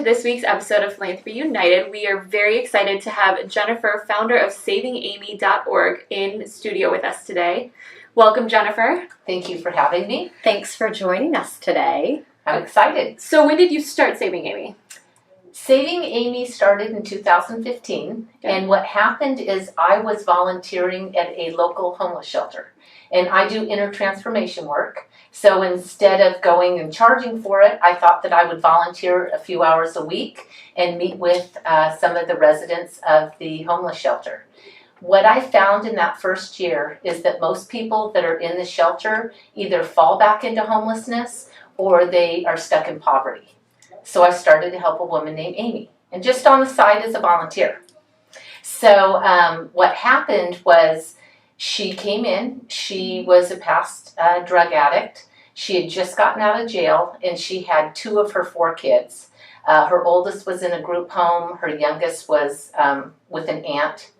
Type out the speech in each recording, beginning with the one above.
this week's episode of Philanthropy United. We are very excited to have Jennifer, founder of SavingAmy.org, in studio with us today. Welcome, Jennifer. Thank you for having me. Thanks for joining us today. I'm excited. So when did you start Saving Amy? Saving Amy started in 2015, and what happened is I was volunteering at a local homeless shelter, and I do inner transformation work. So instead of going and charging for it, I thought that I would volunteer a few hours a week and meet with some of the residents of the homeless shelter. What I found in that first year is that most people that are in the shelter either fall back into homelessness or they are stuck in poverty. So I started to help a woman named Amy, and just on the side as a volunteer. So what happened was she came in. She was a past drug addict. She had just gotten out of jail, and she had 2 of her 4 kids. Her oldest was in a group home. Her youngest was with an aunt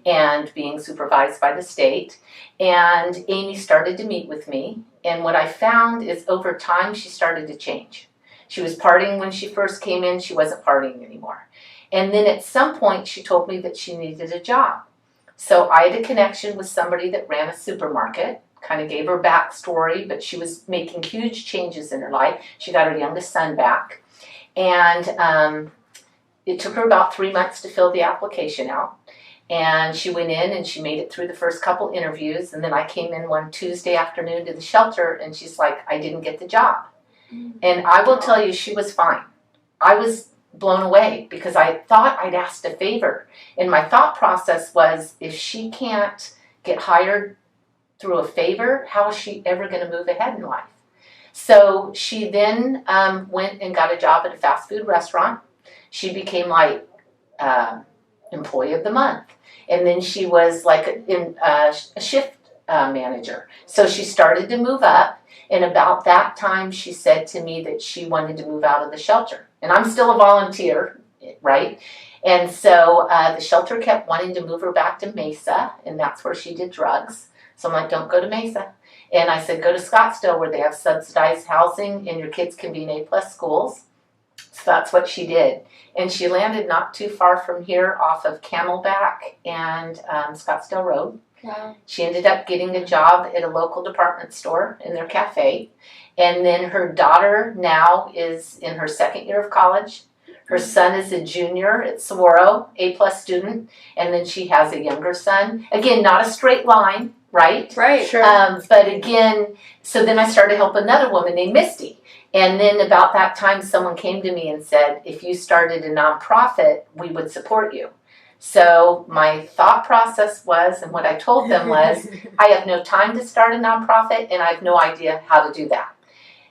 and being supervised by the state. And Amy started to meet with me. And what I found is over time, she started to change. She was partying when she first came in. She wasn't partying anymore. And then at some point, she told me that she needed a job. So I had a connection with somebody that ran a supermarket. Kind of gave her backstory, but she was making huge changes in her life. She got her youngest son back. And it took her about 3 months to fill the application out. And she went in and she made it through the first couple interviews. And then I came in one Tuesday afternoon to the shelter, and she's like, I didn't get the job. And I will tell you, she was fine. I was blown away because I thought I'd asked a favor. And my thought process was, if she can't get hired through a favor, how is she ever going to move ahead in life? So she then went and got a job at a fast food restaurant. She became like employee of the month. And then she was like a shift manager. So she started to move up. And about that time, she said to me that she wanted to move out of the shelter. And I'm still a volunteer, right? And so the shelter kept wanting to move her back to Mesa, and that's where she did drugs. So I'm like, don't go to Mesa. And I said, go to Scottsdale, where they have subsidized housing and your kids can be in A-plus schools. So that's what she did. And she landed not too far from here off of Camelback and Scottsdale Road. Wow. She ended up getting a job at a local department store in their cafe. And then her daughter now is in her 2nd year of college. Her son is a junior at Saguaro, A-plus student. And then she has a younger son. Again, not a straight line, right? Right. Sure. But again, so then I started to help another woman named Misty. And then about that time, someone came to me and said, if you started a nonprofit, we would support you. So my thought process was, and what I told them was, I have no time to start a nonprofit, and I have no idea how to do that.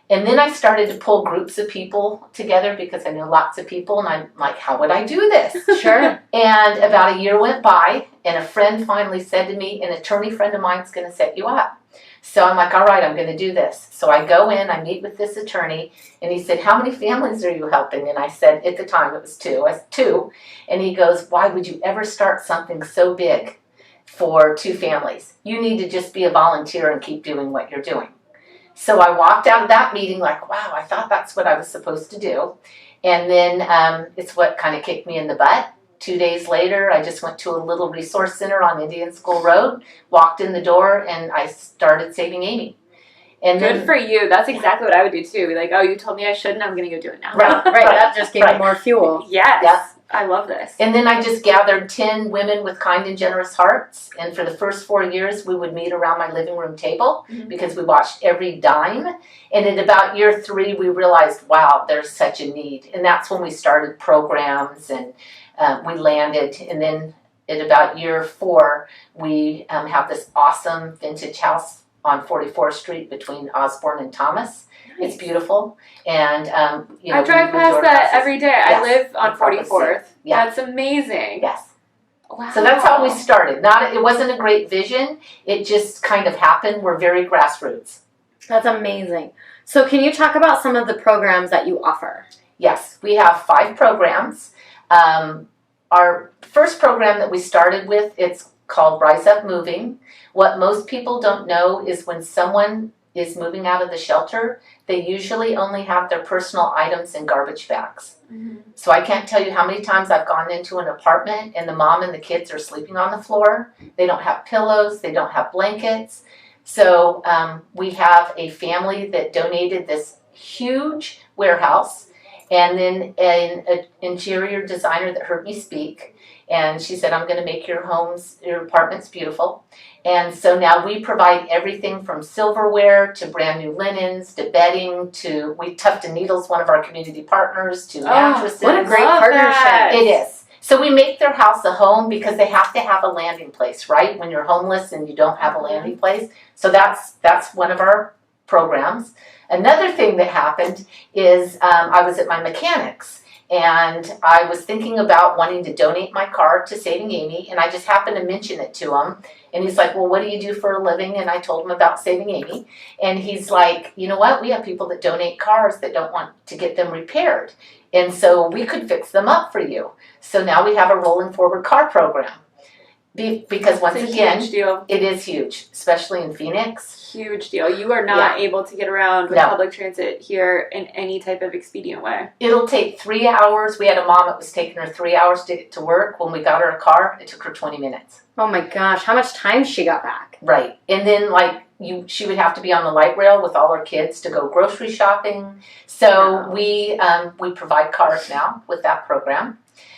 And then I started to pull groups of people together because I know lots of people, and I'm like, how would I do this? Sure. And about a year went by, and a friend finally said to me, an attorney friend of mine's going to set you up. So I'm like, all right, I'm going to do this. So I go in, I meet with this attorney, and he said, how many families are you helping? And I said, at the time it was 2. I said, 2. And he goes, why would you ever start something so big for 2 families? You need to just be a volunteer and keep doing what you're doing. So I walked out of that meeting like, wow, I thought that's what I was supposed to do. And then it's what kind of kicked me in the butt. 2 days later, I just went to a little resource center on Indian School Road, walked in the door, and I started Saving Amy. And Good for you. That's exactly what I would do too. Be like, oh, you told me I shouldn't, I'm going to go do it now. Right. That just gave me more fuel. Yes. Yes. I love this. And then I just gathered 10 women with kind and generous hearts. And for the first 4 years, we would meet around my living room table because we watched every dime. And at about year 3, we realized, wow, there's such a need. And that's when we started programs, and we landed. And then at about year 4, we have this awesome vintage house on 44th Street between Osborne and Thomas. It's beautiful, and I drive past that every day. Yes. I live on 44th. Yeah. That's amazing. Yes. Wow. So that's how we started. It wasn't a great vision. It just kind of happened. We're very grassroots. That's amazing. So can you talk about some of the programs that you offer? Yes, we have 5 programs. Our first program that we started with, it's called Rise Up Moving. What most people don't know is when someone is moving out of the shelter, they usually only have their personal items in garbage bags. So I can't tell you how many times I've gone into an apartment and the mom and the kids are sleeping on the floor. They don't have pillows, they don't have blankets. So we have a family that donated this huge warehouse, and then an interior designer that heard me speak, and she said, I'm going to make your apartments beautiful. And so now we provide everything from silverware to brand new linens to bedding to, Tuft and Needle's one of our community partners, to mattresses. What a great partnership. It is. So we make their house a home because they have to have a landing place, right? When you're homeless and you don't have a landing place. So that's one of our programs. Another thing that happened is I was at my mechanic's, and I was thinking about wanting to donate my car to Saving Amy, and I just happened to mention it to him. And he's like, well, what do you do for a living? And I told him about Saving Amy. And he's like, you know what? We have people that donate cars that don't want to get them repaired. And so we could fix them up for you. So now we have a rolling forward car program. Because once again, huge deal. It is huge, especially in Phoenix. Huge deal. You are not able to get around with public transit here in any type of expedient way. It'll take 3 hours. We had a mom that was taking her 3 hours to get to work. When we got her a car, it took her 20 minutes. Oh my gosh, how much time she got back? Right. And then she would have to be on the light rail with all her kids to go grocery shopping. So we provide cars now with that program.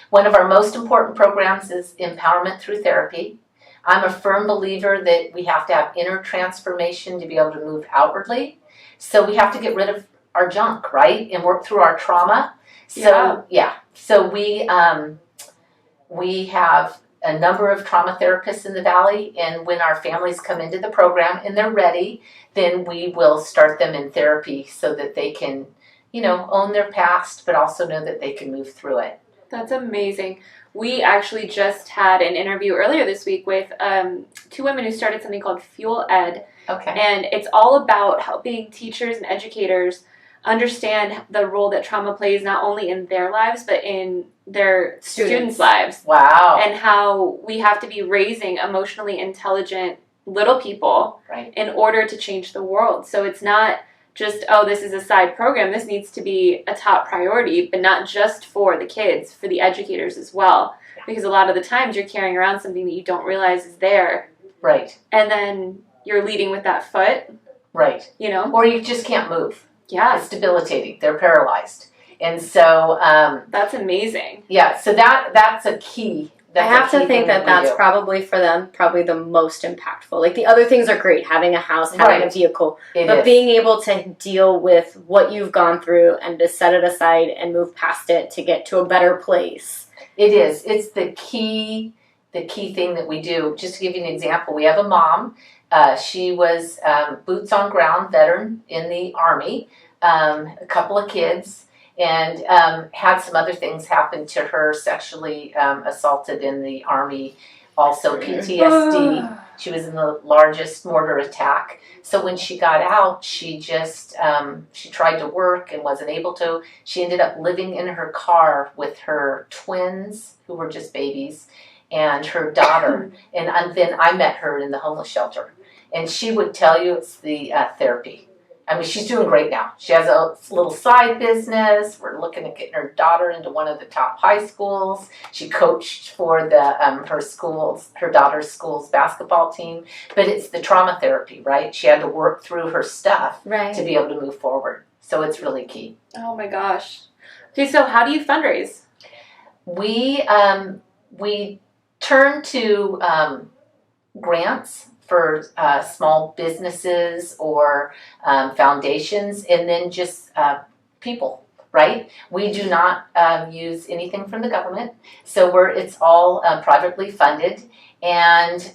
One of our most important programs is empowerment through therapy. I'm a firm believer that we have to have inner transformation to be able to move outwardly. So we have to get rid of our junk, right? And work through our trauma. So So we have a number of trauma therapists in the Valley, and when our families come into the program and they're ready, then we will start them in therapy so that they can, own their past, but also know that they can move through it. That's amazing. We actually just had an interview earlier this week with 2 women who started something called Fuel Ed. Okay. And it's all about helping teachers and educators understand the role that trauma plays not only in their lives, but in their students' lives. Wow. And how we have to be raising emotionally intelligent little people in order to change the world. So it's not just, this is a side program. This needs to be a top priority, but not just for the kids, for the educators as well. Because a lot of the times you're carrying around something that you don't realize is there. Right. And then you're leading with that foot. Right. Or you just can't move. Yeah. It's debilitating. They're paralyzed. And so... that's amazing. Yeah, so that's a key. I have to think that's probably for them, probably the most impactful. Like the other things are great, having a house, having a vehicle, but being able to deal with what you've gone through and to set it aside and move past it to get to a better place. It is. It's the key thing that we do. Just to give you an example, we have a mom. She was boots on ground veteran in the Army, a couple of kids, and had some other things happen to her, sexually assaulted in the Army, also PTSD. She was in the largest mortar attack. So when she got out, she just, she tried to work and wasn't able to. She ended up living in her car with her twins, who were just babies, and her daughter. And then I met her in the homeless shelter. And she would tell you it's the therapy. I mean, she's doing great now. She has a little side business. We're looking at getting her daughter into one of the top high schools. She coached for her daughter's school's basketball team. But it's the trauma therapy, right? She had to work through her stuff to be able to move forward. So it's really key. Oh my gosh. Okay, so how do you fundraise? We turn to grants for small businesses or foundations, and then just people, right? We do not use anything from the government, so it's all privately funded, and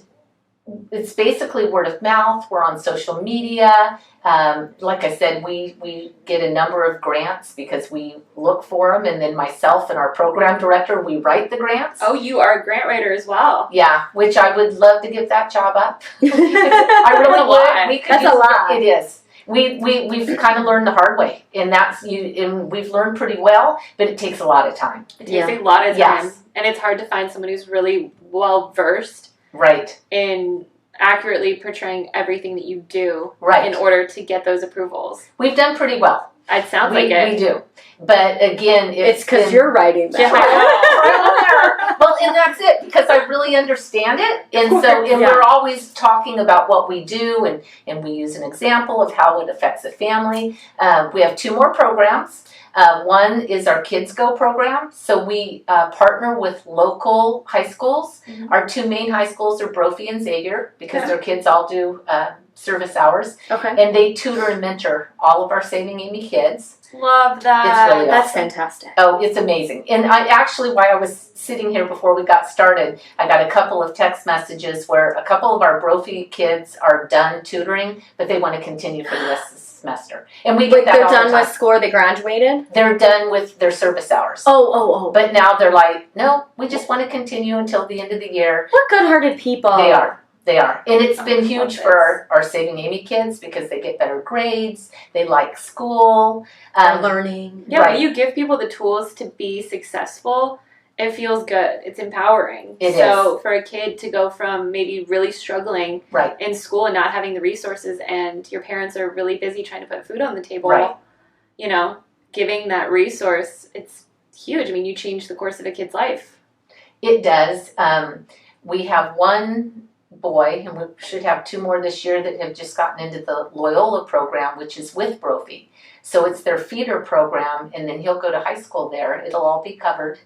it's basically word of mouth. We're on social media. Like I said, we get a number of grants because we look for them, and then myself and our program director, we write the grants. Oh, you are a grant writer as well. Yeah, which I would love to give that job up. I really would. That's a lot. It is. We've kind of learned the hard way, and and we've learned pretty well, but it takes a lot of time. It takes a lot of time, and it's hard to find someone who's really well versed in accurately portraying everything that you do Right. in order to get those approvals. We've done pretty well. It sounds like it. We do. But again, it's because you're writing that. Well, and that's it, because I really understand it. And we're always talking about what we do, and we use an example of how it affects a family. We have 2 more programs. One is our Kids Go program. So we partner with local high schools. Mm-hmm. Our 2 main high schools are Brophy and Xavier, because their kids all do service hours. Okay. And they tutor and mentor all of our Saving Amy kids. Love that. It's really That's awesome. fantastic. Oh, it's amazing. And I actually, while I was sitting here before we got started, I got a couple of text messages where a couple of our Brophy kids are done tutoring, but they want to continue for the rest of the semester. And we get that they're all the done time. with school, they graduated? They're done with their service hours. Oh. But now they're like, no, we just want to continue until the end of the year. What good-hearted people. They are. And it's been I huge love for our Saving Amy kids, because they get better grades, they like school. Learning. Yeah, Right. when you give people the tools to be successful, it feels good. It's empowering. It so for a kid to go from maybe really struggling Right. in school and not having the resources, and your parents are really busy trying to put food on the table, Right. you know, giving that resource, it's huge. I mean, you change the course of a kid's life. It does. We have 1 boy, and we should have 2 more this year, that have just gotten into the Loyola program, which is with Brophy. So it's their feeder program, and then he'll go to high school there. It'll all be covered,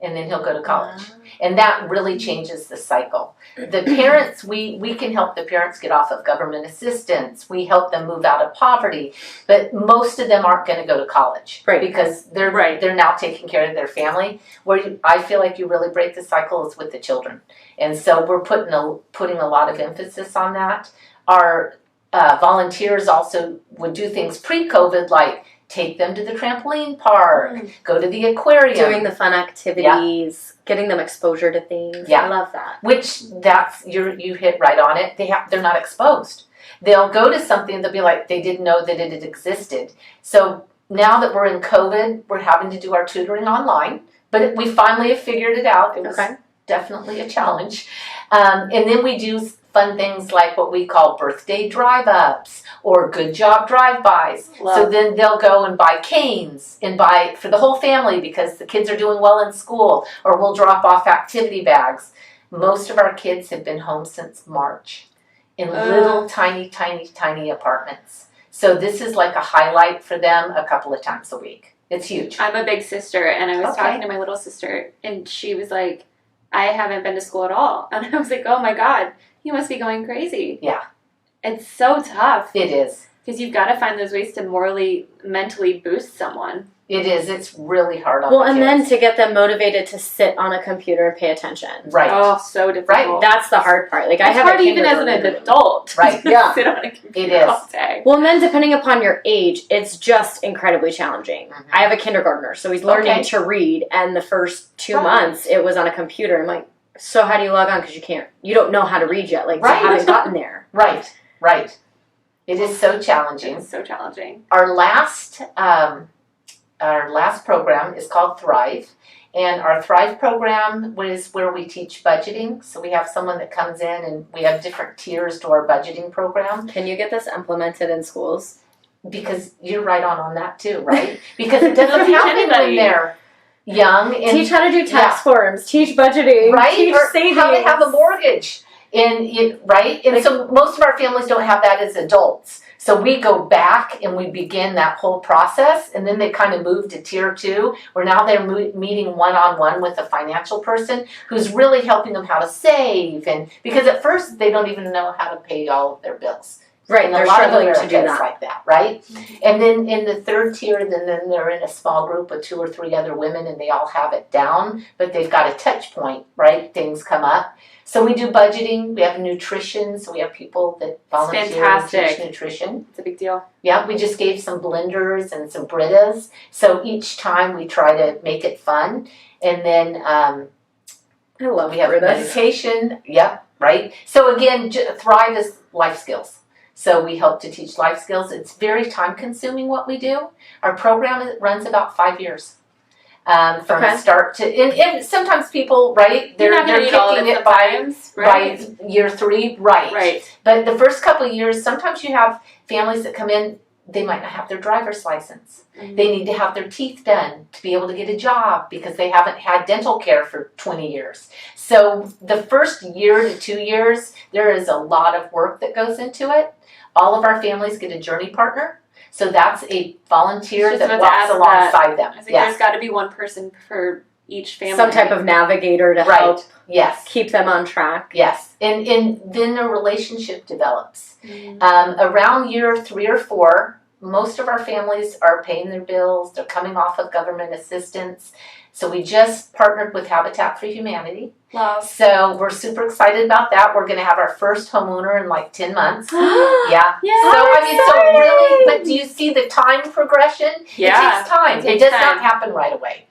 and then he'll go to college. And that really changes the cycle. The parents, we can help the parents get off of government assistance. We help them move out of poverty, but most of them aren't going to go to college, Right. because they're now taking care of their family. Where I feel like you really break the cycle is with the children, and so we're putting a lot of emphasis on that. Our volunteers also would do things pre-COVID, like take them to the trampoline park, go to the aquarium. Doing the fun activities, getting them exposure to things. Yeah. I love that. Which you hit right on it. They're not exposed. They'll go to something and they'll be like, they didn't know that it had existed. So now that we're in COVID, we're having to do our tutoring online, but we finally have figured it out. It was definitely a challenge. And then we do fun things like what we call birthday drive-ups or good job drive-bys. So then they'll go and buy canes and buy for the whole family because the kids are doing well in school, or we'll drop off activity bags. Most of our kids have been home since March in little tiny apartments. So this is like a highlight for them a couple of times a week. It's huge. I'm a big sister, and I was talking to my little sister, and she was like, I haven't been to school at all. And I was like, oh my God, you must be going crazy. Yeah. It's so tough. It is. Because you've got to find those ways to mentally boost someone. It is. It's really hard on the kids. And then to get them motivated to sit on a computer and pay attention. Right. Oh, so difficult. Right. That's the hard part. Like, it's I have hard a even as an adult. Right. To sit on a computer It is. all day. Well, and then depending upon your age, it's just incredibly challenging. Mm-hmm. I have a kindergartner, so he's learning to read, and the first 2 months it was on a computer. I'm like, so how do you log on? Because you don't know how to read yet. Like, you haven't gotten there. Right. It is so challenging. It's so challenging. Our last program is called Thrive. And our Thrive program is where we teach budgeting. So we have someone that comes in, and we have different tiers to our budgeting program. Can you get this implemented in schools? Because you're right on that too, right? Because it doesn't happen when they're young. And teach how to do tax forms. Teach budgeting. Right? Teach savings. How to have a mortgage. Right? And so most of our families don't have that as adults. So we go back and we begin that whole process, and then they kind of move to tier 2, where now they're meeting one-on-one with a financial person who's really helping them how to save. And because at first they don't even know how to pay all of their bills. Right, and they're a lot of struggling to do Americans that. like that, right? Mm-hmm. And then in the 3rd tier, then they're in a small group with 2 or 3 other women, and they all have it down, but they've got a touch point, right? Things come up. So we do budgeting, we have nutrition, so we have people that volunteer and teach nutrition. It's a big deal. Yeah, we just gave some blenders and some Britas. So each time we try to make it fun. And then I love we have Britas. meditation. Yep, right. So again, Thrive is life skills. So we help to teach life skills. It's very time consuming what we do. Our program runs about 5 years. from start to, and sometimes people, right, they're kicking it by year 3, right. But the first couple of years, sometimes you have families that come in, they might not have their driver's license. Mm-hmm. They need to have their teeth done to be able to get a job because they haven't had dental care for 20 years. So the first year to 2 years, there is a lot of work that goes into it. All of our families get a journey partner. So that's a volunteer that walks alongside them. I think there's got to be one person for each family. Some type of navigator to help keep them on track. Yes. And then a relationship develops. Mm-hmm. Around year 3 or 4, most of our families are paying their bills. They're coming off of government assistance. So we just partnered with Habitat for Humanity. Wow. So we're super excited about that. We're going to have our first homeowner in like 10 months. Yeah. So really, but do you see the time progression? Yeah. It takes time. It does not happen right away.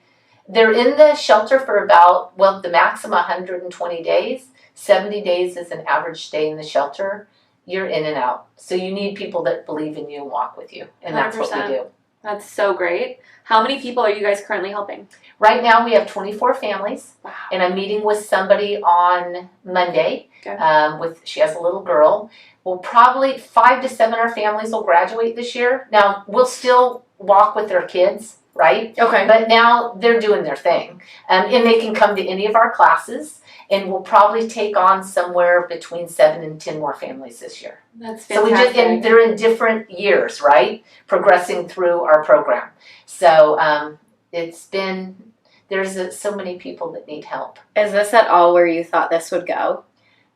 They're in the shelter for about, the maximum 120 days. 70 days is an average stay in the shelter. You're in and out. So you need people that believe in you and walk with you. And 100%. That's what we do. That's so great. How many people are you guys currently helping? Right now we have 24 families. Wow. And I'm meeting with somebody on Monday. Okay. She has a little girl. Well, probably 5 to 7 of our families will graduate this year. Now, we'll still walk with their kids, right? Okay. But now they're doing their thing. And they can come to any of our classes. And we'll probably take on somewhere between 7 and 10 more families this year. That's fantastic. So and they're in different years, right? Progressing through our program. So there's so many people that need help. Is this at all where you thought this would go?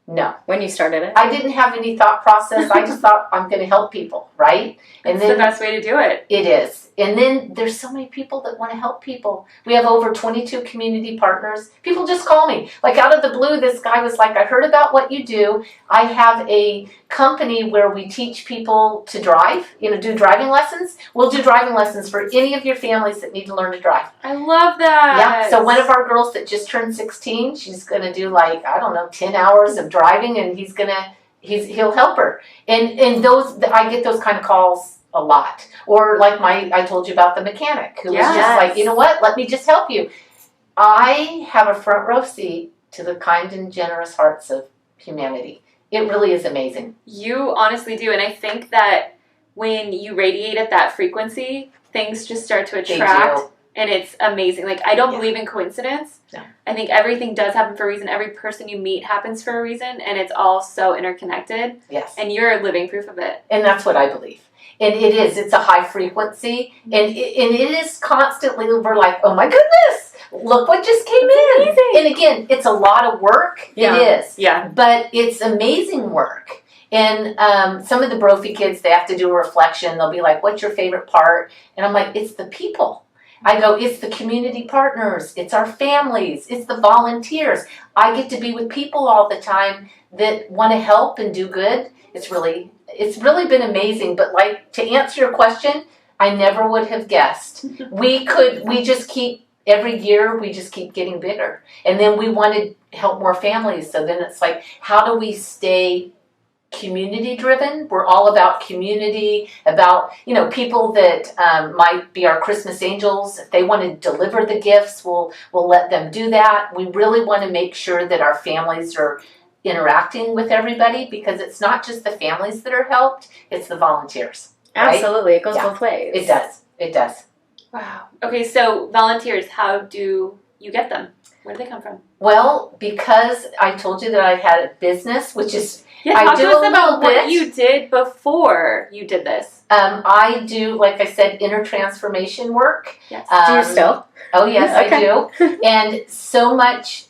No. When you started it? I didn't have any thought process. I just thought I'm going to help people, right? And that's the best way to do it. It is. And then there's so many people that want to help people. We have over 22 community partners. People just call me. Like out of the blue, this guy was like, I heard about what you do. I have a company where we teach people to drive, do driving lessons. We'll do driving lessons for any of your families that need to learn to drive. I love that. Yeah. So one of our girls that just turned 16, she's going to do 10 hours of driving, and he'll help her. And I get those kind of calls a lot. Or like I told you about the mechanic who was just like, you know what, let me just help you. I have a front row seat to the kind and generous hearts of humanity. It really is amazing. You honestly do. And I think that when you radiate at that frequency, things just start to attract. And it's amazing. Like, I don't believe in coincidence. No. I think everything does happen for a reason. Every person you meet happens for a reason. And it's all so interconnected. Yes. And you're living proof of it. And that's what I believe. And it is. It's a high frequency. And it is constantly, we're like, oh my goodness, look what just came in. Amazing. And again, it's a lot of work. Yeah. It is. Yeah. But it's amazing work. And some of the Brophy kids, they have to do a reflection. They'll be like, what's your favorite part? And I'm like, it's the people. I go, it's the community partners. It's our families. It's the volunteers. I get to be with people all the time that want to help and do good. It's really been amazing. But to answer your question, I never would have guessed. Every year we just keep getting bigger. And then we want to help more families. So then it's like, how do we stay community driven? We're all about community, about, people that might be our Christmas angels. If they want to deliver the gifts, we'll let them do that. We really want to make sure that our families are interacting with everybody, because it's not just the families that are helped, it's the volunteers. Right? Absolutely. It goes both ways. It does. Wow. Okay, so volunteers, how do you get them? Where do they come from? Well, because I told you that I had a business, which is talk to us about what you did before you did this. I do, like I said, inner transformation work. Yes. Do you still? Oh, yes, okay. I do. And so much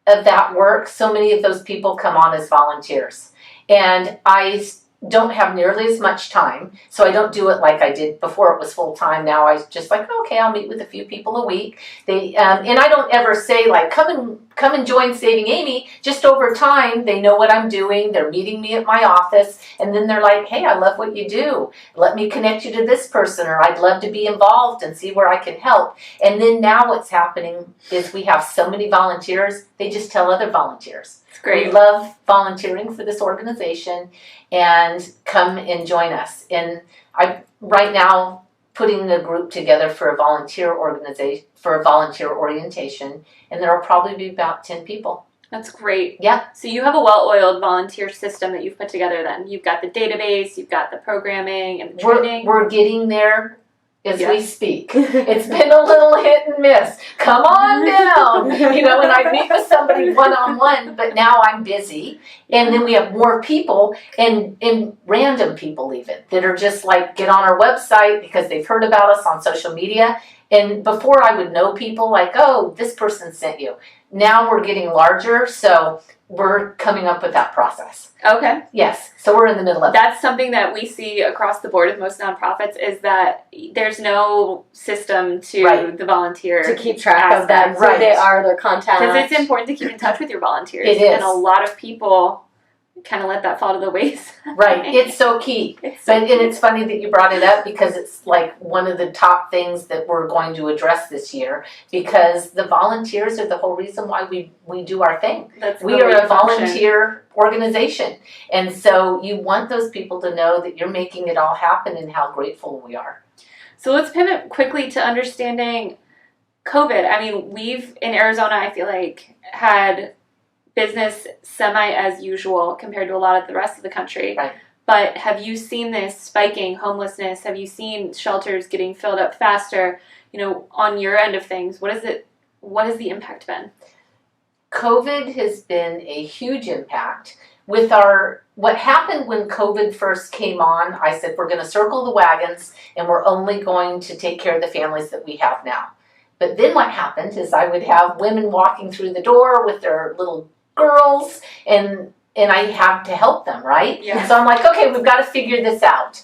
of that work, so many of those people come on as volunteers. And I don't have nearly as much time, so I don't do it like I did before. It was full time. Now I just okay, I'll meet with a few people a week. And I don't ever say come and join Saving Amy. Just over time, they know what I'm doing. They're meeting me at my office, and then they're like, hey, I love what you do. Let me connect you to this person, or I'd love to be involved and see where I can help. And then now what's happening is we have so many volunteers, they just tell other volunteers. It's great. We love volunteering for this organization, and come and join us. And right now, putting a group together for a volunteer organization, for a volunteer orientation, and there will probably be about 10 people. That's great. Yeah. So you have a well-oiled volunteer system that you've put together then. You've got the database, you've got the programming and the training. We're getting there as we speak. It's been a little hit and miss. Come on down. And I meet with somebody one-on-one, but now I'm busy. And then we have more people and random people even that are just like, get on our website because they've heard about us on social media. And before I would know people like, oh, this person sent you. Now we're getting larger, so we're coming up with that process. Okay. Yes, so we're in the middle of it. That's something that we see across the board with most nonprofits is that there's no system to the volunteer to keep track of them, who they are, their contact. Because it's important to keep in touch with your volunteers. It is. And a lot of people kind of let that fall to the waste. Right, it's so key. And it's funny that you brought it up because it's like one of the top things that we're going to address this year because the volunteers are the whole reason why we do our thing. We are a volunteer organization. And so you want those people to know that you're making it all happen and how grateful we are. So let's pivot quickly to understanding COVID. I mean, we've, in Arizona, I feel like, had business semi as usual compared to a lot of the rest of the country. Right. But have you seen this spiking homelessness? Have you seen shelters getting filled up faster? On your end of things, what has the impact been? COVID has been a huge impact. With what happened when COVID first came on, I said we're going to circle the wagons and we're only going to take care of the families that we have now. But then what happened is I would have women walking through the door with their little girls and I have to help them, right? Yeah. So I'm like, okay, we've got to figure this out.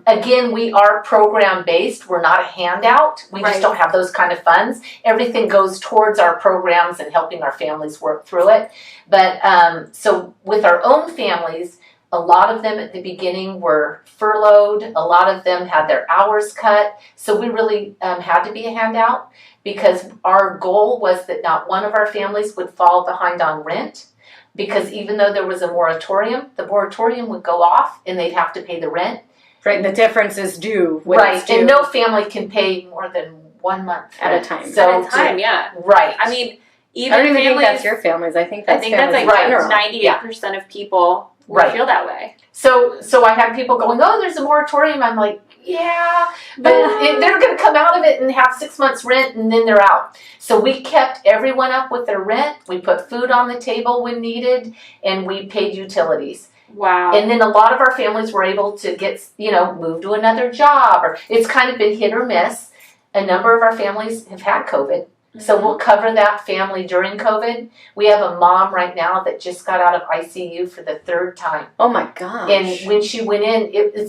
Again, we are program based. We're not a handout. We just don't have those kind of funds. Everything goes towards our programs and helping our families work through it. But so with our own families, a lot of them at the beginning were furloughed. A lot of them had their hours cut. So we really had to be a handout because our goal was that not one of our families would fall behind on rent. Because even though there was a moratorium, the moratorium would go off and they'd have to pay the rent. Right, and the difference is due. Right, and no family can pay more than 1 month at a time. So at a time, yeah. Right. I mean, even I don't even families, think that's your families. I think that's like general. 98% of people feel that way. So I had people going, oh, there's a moratorium. I'm like, yeah, but they're going to come out of it and have 6 months rent and then they're out. So we kept everyone up with their rent. We put food on the table when needed and we paid utilities. Wow. And then a lot of our families were able to get, move to another job or it's kind of been hit or miss. A number of our families have had COVID. So we'll cover that family during COVID. We have a mom right now that just got out of ICU for the 3rd time. Oh my gosh. And when she went in,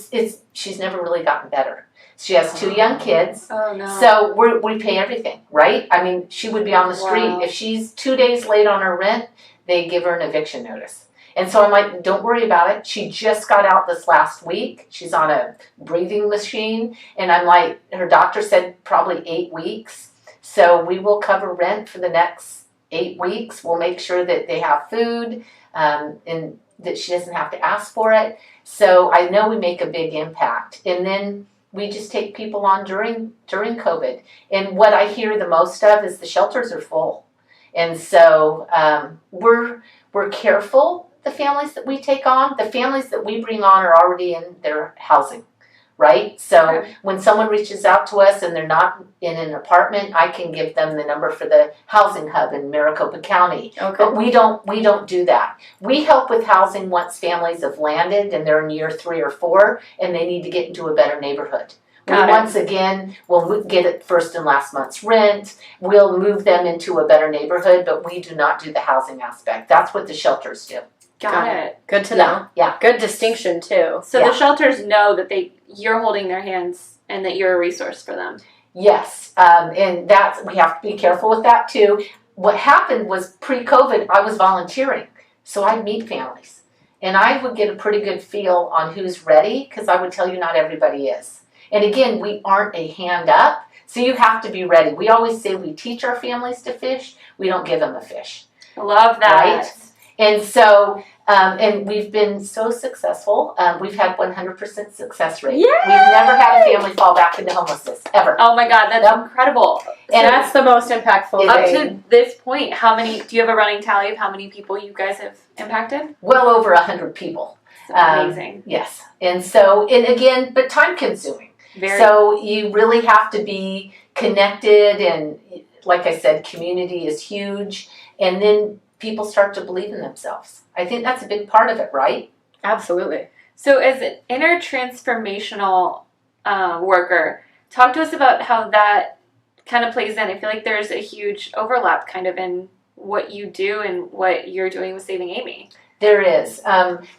she's never really gotten better. She has 2 young kids. Oh no. So we pay everything, right? I mean, she would be on the street. Wow. If she's 2 days late on her rent, they give her an eviction notice. And so I'm like, don't worry about it. She just got out this last week. She's on a breathing machine. And I'm like, her doctor said probably 8 weeks. So we will cover rent for the next 8 weeks. We'll make sure that they have food and that she doesn't have to ask for it. So I know we make a big impact. And then we just take people on during COVID. And what I hear the most of is the shelters are full. And so we're careful, the families that we take on. The families that we bring on are already in their housing. Right? So when someone reaches out to us and they're not in an apartment, I can give them the number for the housing hub in Maricopa County. Okay. But we don't do that. We help with housing once families have landed and they're in year 3 or 4 and they need to get into a better neighborhood. Once again, we'll get it first and last month's rent. We'll move them into a better neighborhood, but we do not do the housing aspect. That's what the shelters do. Got it. Good to know. Yeah. Good distinction too. So the shelters know that you're holding their hands and that you're a resource for them. Yes, and we have to be careful with that too. What happened was pre-COVID, I was volunteering, so I'd meet families, and I would get a pretty good feel on who's ready because I would tell you not everybody is. And again, we aren't a hand up, so you have to be ready. We always say we teach our families to fish. We don't give them a fish. I love that. Right? And so And we've been so successful. We've had 100% success rate. Yay! We've never had a family fall back into homelessness, ever. Oh my God, that's incredible. And that's the most impactful Up thing. to this point, do you have a running tally of how many people you guys have impacted? Well over 100 people. Amazing. Yes. And so, and again, but time consuming. So you really have to be connected, and like I said, community is huge. And then people start to believe in themselves. I think that's a big part of it, right? Absolutely. So as an inner transformational worker, talk to us about how that kind of plays in. I feel like there's a huge overlap kind of in what you do and what you're doing with Saving Amy. There is.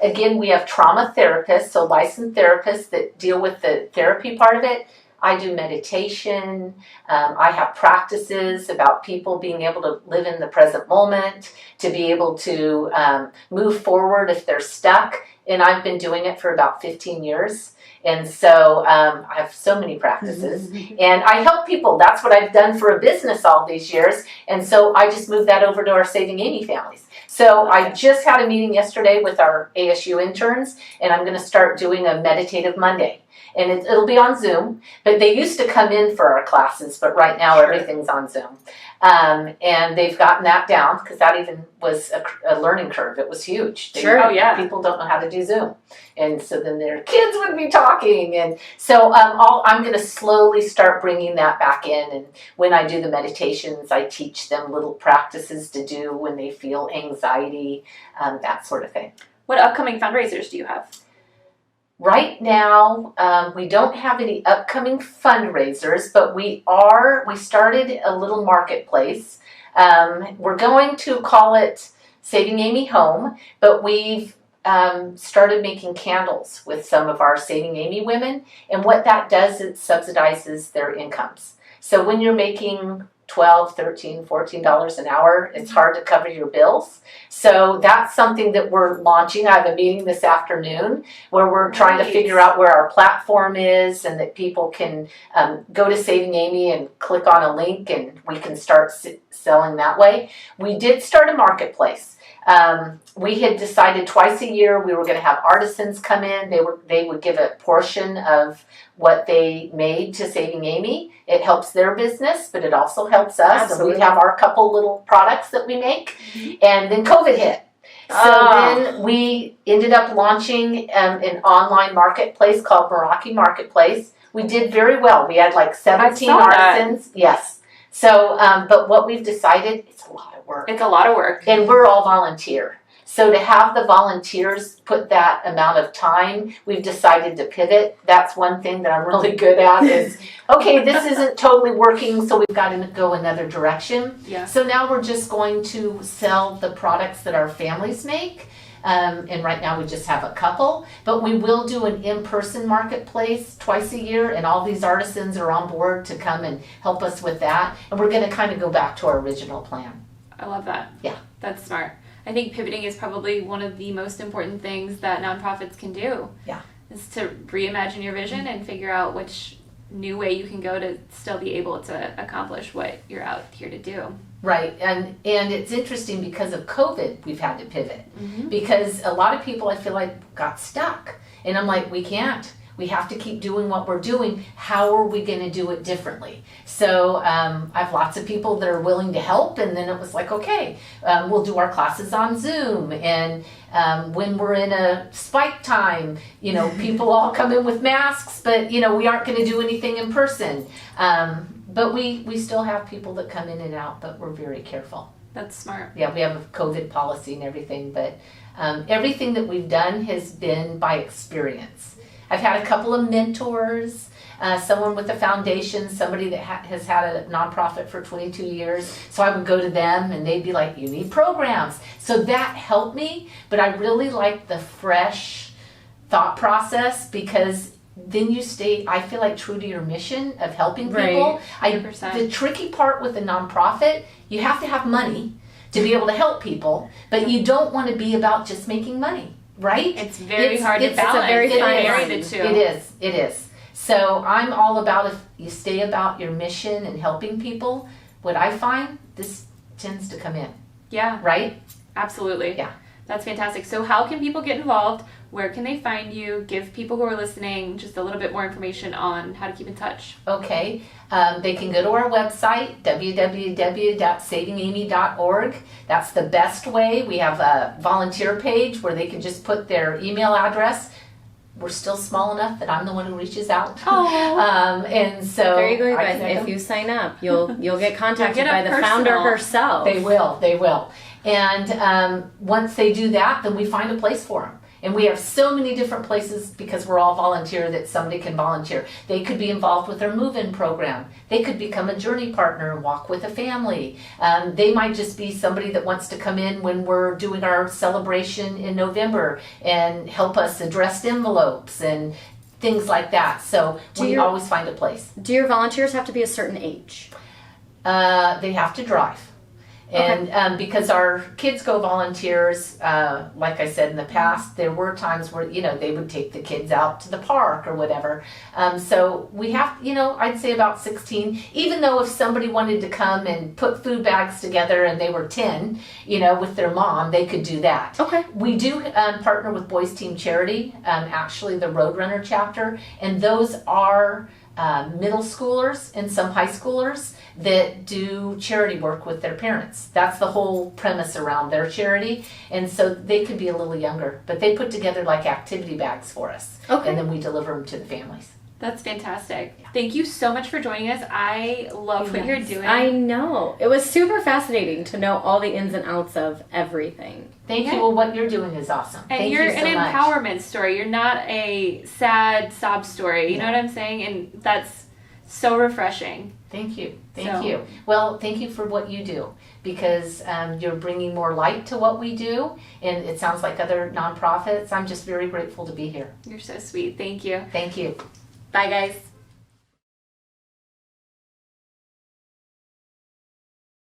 Again, we have trauma therapists, so licensed therapists that deal with the therapy part of it. I do meditation. I have practices about people being able to live in the present moment, to be able to move forward if they're stuck. And I've been doing it for about 15 years. And so I have so many practices. And I help people. That's what I've done for a business all these years. And so I just moved that over to our Saving Amy families. So I just had a meeting yesterday with our ASU interns, and I'm going to start doing a meditative Monday. And it'll be on Zoom, but they used to come in for our classes, but right now everything's on Zoom. And they've gotten that down, because that even was a learning curve. It was huge. People don't know how to do Zoom. And so then their kids would be talking. And so I'm going to slowly start bringing that back in. And when I do the meditations, I teach them little practices to do when they feel anxiety, that sort of thing. What upcoming fundraisers do you have? Right now, we don't have any upcoming fundraisers, but we started a little marketplace. We're going to call it Saving Amy Home, but we've started making candles with some of our Saving Amy women. And what that does, it subsidizes their incomes. So when you're making $12, $13, $14 an hour, it's hard to cover your bills. So that's something that we're launching. I have a meeting this afternoon where we're trying to figure out where our platform is, and that people can go to Saving Amy and click on a link, and we can start selling that way. We did start a marketplace. We had decided twice a year we were going to have artisans come in. They would give a portion of what they made to Saving Amy. It helps their business, but it also helps us. Absolutely. And we have our couple little products that we make. And then COVID hit. So then we ended up launching an online marketplace called Meraki Marketplace. We did very well. We had like 17 artisans. Yes. So, but what we've decided, it's a lot of work. It's a lot of work. And we're all volunteer. So to have the volunteers put that amount of time, we've decided to pivot. That's one thing that I'm really good at is, okay, this isn't totally working, so we've got to go another direction. Yeah. So now we're just going to sell the products that our families make. And right now we just have a couple, but we will do an in-person marketplace twice a year, and all these artisans are on board to come and help us with that. And we're going to kind of go back to our original plan. I love that. Yeah. That's smart. I think pivoting is probably one of the most important things that nonprofits can do. Yeah. Is to reimagine your vision and figure out which new way you can go to still be able to accomplish what you're out here to do. Right, and it's interesting because of COVID, we've had to pivot. Because a lot of people, I feel like, got stuck. And I'm like, we can't. We have to keep doing what we're doing. How are we going to do it differently? So I have lots of people that are willing to help. And then it was like, okay, we'll do our classes on Zoom. And when we're in a spike time, people all come in with masks, but, we aren't going to do anything in person. But we still have people that come in and out, but we're very careful. That's smart. Yeah, we have a COVID policy and everything, but everything that we've done has been by experience. I've had a couple of mentors, someone with a foundation, somebody that has had a nonprofit for 22 years. So I would go to them and they'd be like, you need programs. So that helped me, but I really like the fresh thought process, because then you stay, I feel like, true to your mission of helping people. Right. The tricky part with a nonprofit, you have to have money to be able to help people, but you don't want to be about just making money. Right? It's very hard to balance. It's a very fine line. The two. It is. So I'm all about, if you stay about your mission and helping people, what I find, this tends to come in. Yeah. Right? Absolutely. Yeah. That's fantastic. So how can people get involved? Where can they find you? Give people who are listening just a little bit more information on how to keep in touch. Okay. They can go to our website, www.savingamy.org. That's the best way. We have a volunteer page where they can just put their email address. We're still small enough that I'm the one who reaches out. And so there you go, guys. If you sign up, you'll get contacted by the founder herself. They will. And once they do that, then we find a place for them. And we have so many different places because we're all volunteer that somebody can volunteer. They could be involved with our move-in program. They could become a journey partner and walk with a family. They might just be somebody that wants to come in when we're doing our celebration in November and help us address envelopes and things like that. So we always find a place. Do your volunteers have to be a certain age? They have to drive. And because our kids go volunteers, like I said in the past, there were times where, they would take the kids out to the park or whatever. So we have, I'd say about 16, even though if somebody wanted to come and put food bags together and they were 10, with their mom, they could do that. Okay. We do partner with Boys Team Charity, actually the Roadrunner chapter, and those are middle schoolers and some high schoolers that do charity work with their parents. That's the whole premise around their charity. And so they could be a little younger, but they put together like activity bags for us. Okay. And then we deliver them to the families. That's fantastic. Yeah. Thank you so much for joining us. I love what you're doing. I know. It was super fascinating to know all the ins and outs of everything. Thank you. Well, what you're doing is awesome. And Thank you're you so an much. Empowerment story. You're not a sad sob story. You know what I'm saying? And that's so refreshing. Thank you. Thank you. Well, thank you for what you do because you're bringing more light to what we do. And it sounds like other nonprofits. I'm just very grateful to be here. You're so sweet. Thank you. Thank you. Bye, guys.